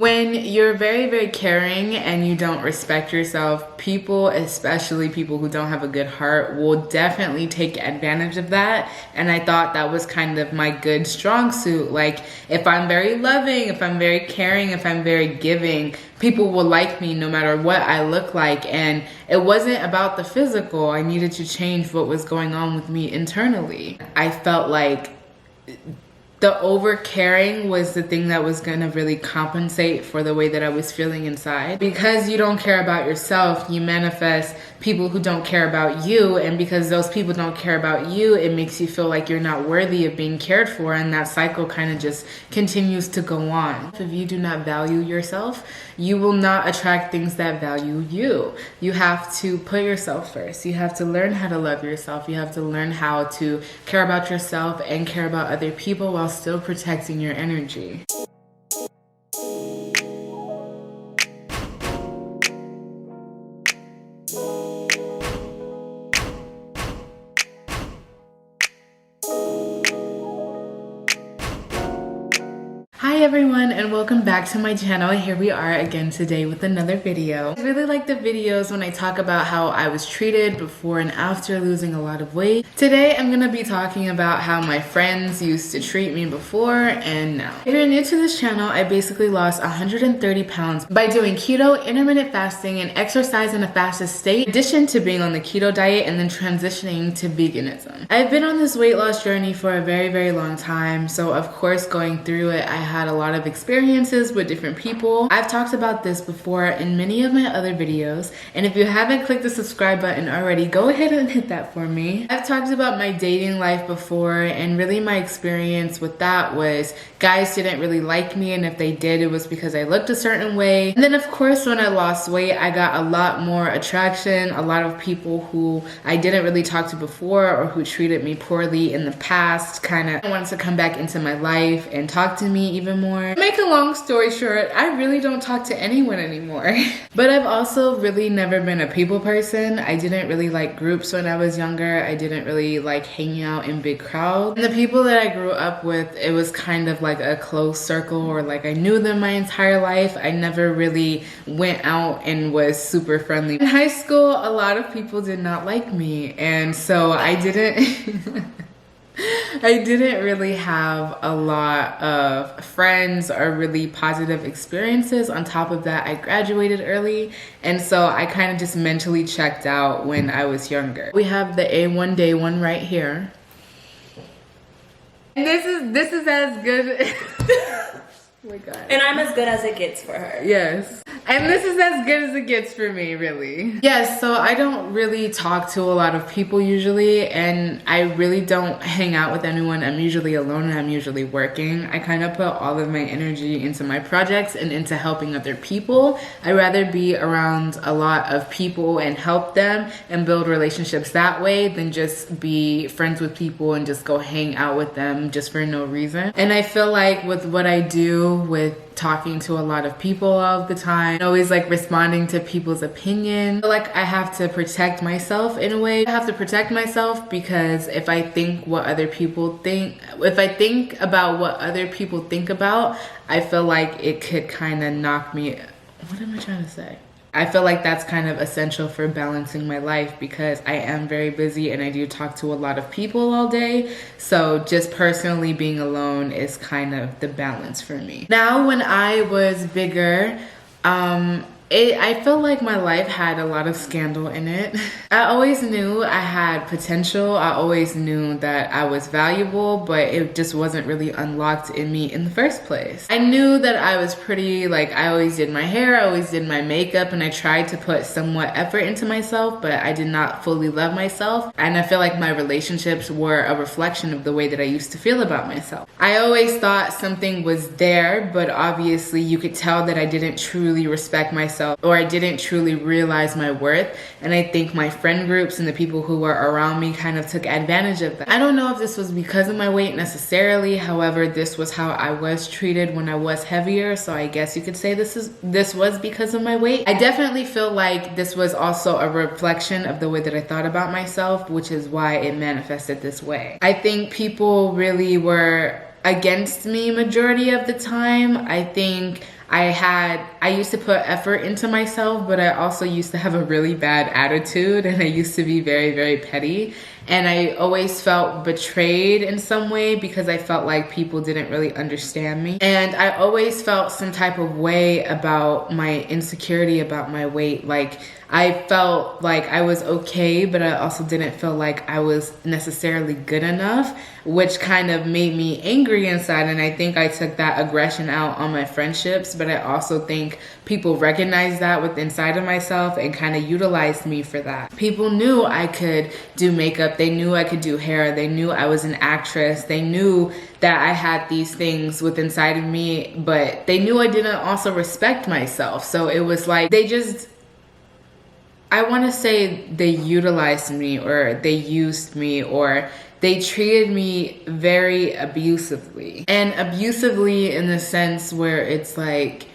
When you're very, very caring and you don't respect yourself, people, especially people who don't have a good heart, will definitely take advantage of that. And I thought that was kind of my good strong suit. Like, if I'm very loving, if I'm very caring, if I'm very giving, people will like me no matter what I look like. And it wasn't about the physical. I needed to change what was going on with me internally. I felt like the over caring was the thing that was gonna really compensate for the way that I was feeling inside. Because you don't care about yourself, you manifest people who don't care about you, and because those people don't care about you, it makes you feel like you're not worthy of being cared for, and that cycle kind of just continues to go on. If you do not value yourself, you will not attract things that value you. You have to put yourself first. You have to learn how to love yourself. You have to learn how to care about yourself and care about other people while still protecting your energy. Hi everyone, and welcome back to my channel. Here we are again today with another video. I really like the videos when I talk about how I was treated before and after losing a lot of weight. Today I'm gonna be talking about how my friends used to treat me before and now. If you're new to this channel, I basically lost 130 pounds by doing keto, intermittent fasting, and exercise in a fasted state, in addition to being on the keto diet and then transitioning to veganism. I've been on this weight loss journey for a very, very long time, so of course going through it, I had a lot of experiences with different people. I've talked about this before in many of my other videos, and if you haven't clicked the subscribe button already, go ahead and hit that for me. I've talked about my dating life before, and really my experience with that was guys didn't really like me, and if they did, it was because I looked a certain way. And then of course when I lost weight, I got a lot more attraction, a lot of people who I didn't really talk to before or who treated me poorly in the past kind of wanted to come back into my life and talk to me even more. Make a long story short, I really don't talk to anyone anymore. But I've also really never been a people person. I didn't really like groups when I was younger. I didn't really like hanging out in big crowds. And the people that I grew up with, it was kind of like a close circle, or like I knew them my entire life. I never really went out and was super friendly. In high school, a lot of people did not like me, and so I didn't I didn't really have a lot of friends or really positive experiences. On top of that, I graduated early, and so I kind of just mentally checked out when I was younger. We have the A1 Day one right here. And this is as good. Oh my God. And I'm as good as it gets for her. Yes. And this is as good as it gets for me, really. Yes, so I don't really talk to a lot of people usually, and I really don't hang out with anyone. I'm usually alone and I'm usually working. I kind of put all of my energy into my projects and into helping other people. I'd rather be around a lot of people and help them and build relationships that way than just be friends with people and just go hang out with them just for no reason. And I feel like with what I do, with talking to a lot of people all the time, always like responding to people's opinions, like I have to protect myself in a way. I have to protect myself because if I think what other people think, if I think about what other people think about, I feel like it could kind of knock me. What am I trying to say? I feel like that's kind of essential for balancing my life because I am very busy and I do talk to a lot of people all day. So just personally being alone is kind of the balance for me. Now, when I was bigger, I feel like my life had a lot of scandal in it. I always knew I had potential. I always knew that I was valuable, but it just wasn't really unlocked in me in the first place. I knew that I was pretty, like I always did my hair, I always did my makeup, and I tried to put somewhat effort into myself, but I did not fully love myself. And I feel like my relationships were a reflection of the way that I used to feel about myself. I always thought something was there, but obviously you could tell that I didn't truly respect myself, or I didn't truly realize my worth. And I think my friend groups and the people who were around me kind of took advantage of that. I don't know if this was because of my weight necessarily. However, this was how I was treated when I was heavier. So I guess you could say this was because of my weight. I definitely feel like this was also a reflection of the way that I thought about myself, which is why it manifested this way. I think people really were against me majority of the time. I think I used to put effort into myself, but I also used to have a really bad attitude, and I used to be very, very petty. And I always felt betrayed in some way because I felt like people didn't really understand me. And I always felt some type of way about my insecurity, about my weight. Like, I felt like I was okay, but I also didn't feel like I was necessarily good enough, which kind of made me angry inside. And I think I took that aggression out on my friendships, but I also think people recognized that with inside of myself and kind of utilized me for that. People knew I could do makeup. They knew I could do hair. They knew I was an actress. They knew that I had these things with inside of me, but they knew I didn't also respect myself. So it was like I want to say they utilized me, or they used me, or they treated me very abusively. And abusively in the sense where it's like,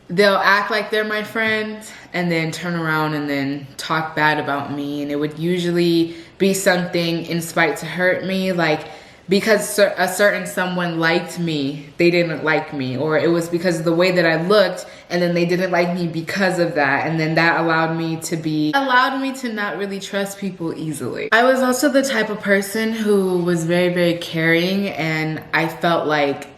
they'll act like they're my friend and then turn around and then talk bad about me. And it would usually be something in spite to hurt me, like because a certain someone liked me, they didn't like me, or it was because of the way that I looked, and then they didn't like me because of that, and then that allowed me to not really trust people easily. I was also the type of person who was very, very caring, and I felt like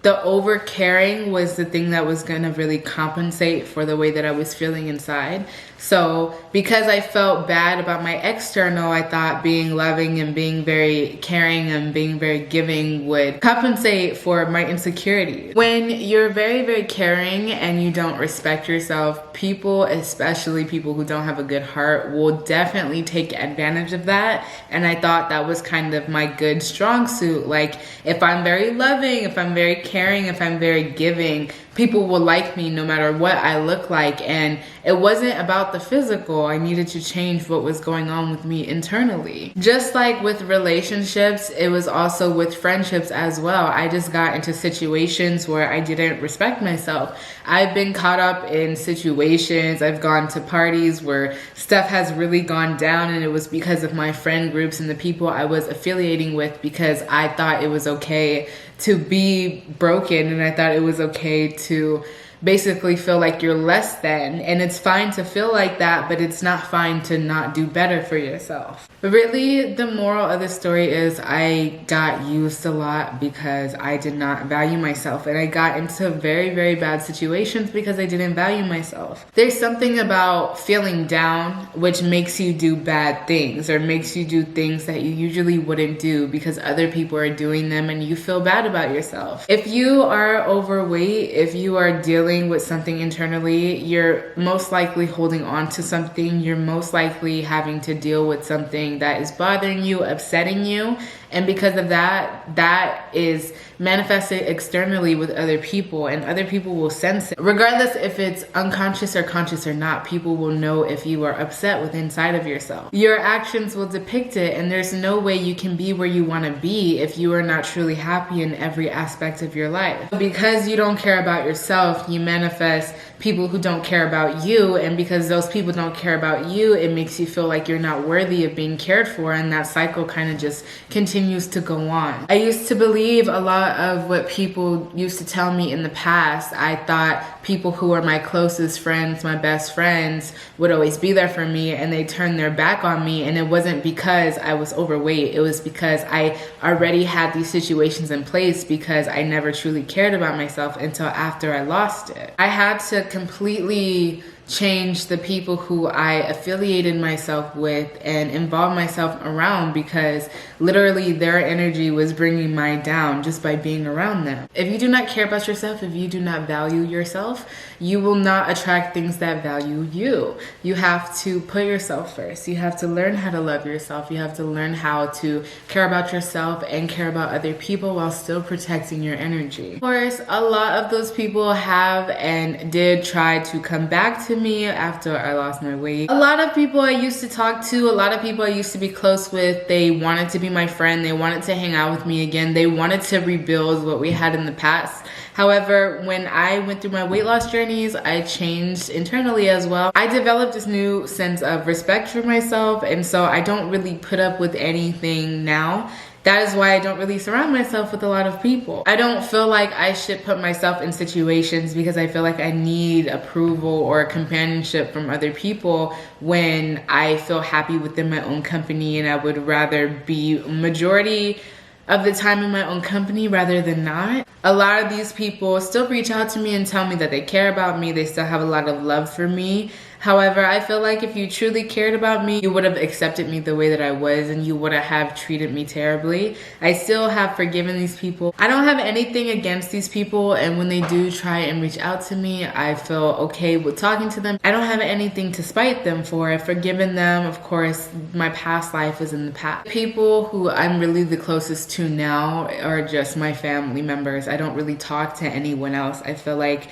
the over caring was the thing that was gonna really compensate for the way that I was feeling inside. So because I felt bad about my external, I thought being loving and being very caring and being very giving would compensate for my insecurity. When you're very, very caring and you don't respect yourself, people, especially people who don't have a good heart, will definitely take advantage of that. And I thought that was kind of my good strong suit. Like, if I'm very loving, if I'm very caring, if I'm very giving, people will like me no matter what I look like. And it wasn't about the physical. I needed to change what was going on with me internally. Just like with relationships, it was also with friendships as well. I just got into situations where I didn't respect myself. I've been caught up in situations, I've gone to parties where stuff has really gone down, and it was because of my friend groups and the people I was affiliating with, because I thought it was okay to be broken, and I thought it was okay to basically feel like you're less than. And it's fine to feel like that, but it's not fine to not do better for yourself. But really, the moral of the story is I got used a lot because I did not value myself, and I got into very, very bad situations because I didn't value myself. There's something about feeling down which makes you do bad things, or makes you do things that you usually wouldn't do because other people are doing them and you feel bad about yourself. If you are overweight, if you are dealing with something internally, you're most likely holding on to something. You're most likely having to deal with something that is bothering you, upsetting you. And because of that, that is manifested externally with other people, and other people will sense it. Regardless if it's unconscious or conscious or not, people will know if you are upset with inside of yourself. Your actions will depict it, and there's no way you can be where you want to be if you are not truly happy in every aspect of your life. Because you don't care about yourself, you manifest people who don't care about you, and because those people don't care about you, it makes you feel like you're not worthy of being cared for, and that cycle kind of just continues to go on. I used to believe a lot of what people used to tell me in the past. I thought people who were my closest friends, my best friends, would always be there for me, and they turned their back on me. And it wasn't because I was overweight, it was because I already had these situations in place, because I never truly cared about myself until after I lost it. I had to completely change the people who I affiliated myself with and involved myself around, because literally their energy was bringing mine down just by being around them. If you do not care about yourself, if you do not value yourself, you will not attract things that value you. You have to put yourself first. You have to learn how to love yourself. You have to learn how to care about yourself and care about other people while still protecting your energy. Of course, a lot of those people have and did try to come back to me after I lost my weight. A lot of people I used to talk to, a lot of people I used to be close with, they wanted to be my friend. They wanted to hang out with me again. They wanted to rebuild what we had in the past. However, when I went through my weight loss journeys, I changed internally as well. I developed this new sense of respect for myself, and so I don't really put up with anything now. That is why I don't really surround myself with a lot of people. I don't feel like I should put myself in situations because I feel like I need approval or companionship from other people when I feel happy within my own company, and I would rather be majority of the time in my own company rather than not. A lot of these people still reach out to me and tell me that they care about me. They still have a lot of love for me. However, I feel like if you truly cared about me, you would have accepted me the way that I was, and you wouldn't have treated me terribly. I still have forgiven these people. I don't have anything against these people, and when they do try and reach out to me, I feel okay with talking to them. I don't have anything to spite them for. I've forgiven them. Of course, my past life is in the past. People who I'm really the closest to now are just my family members. I don't really talk to anyone else. I feel like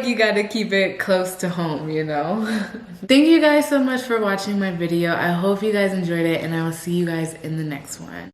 you gotta keep it close to home, you know? Thank you guys so much for watching my video. I hope you guys enjoyed it, and I will see you guys in the next one.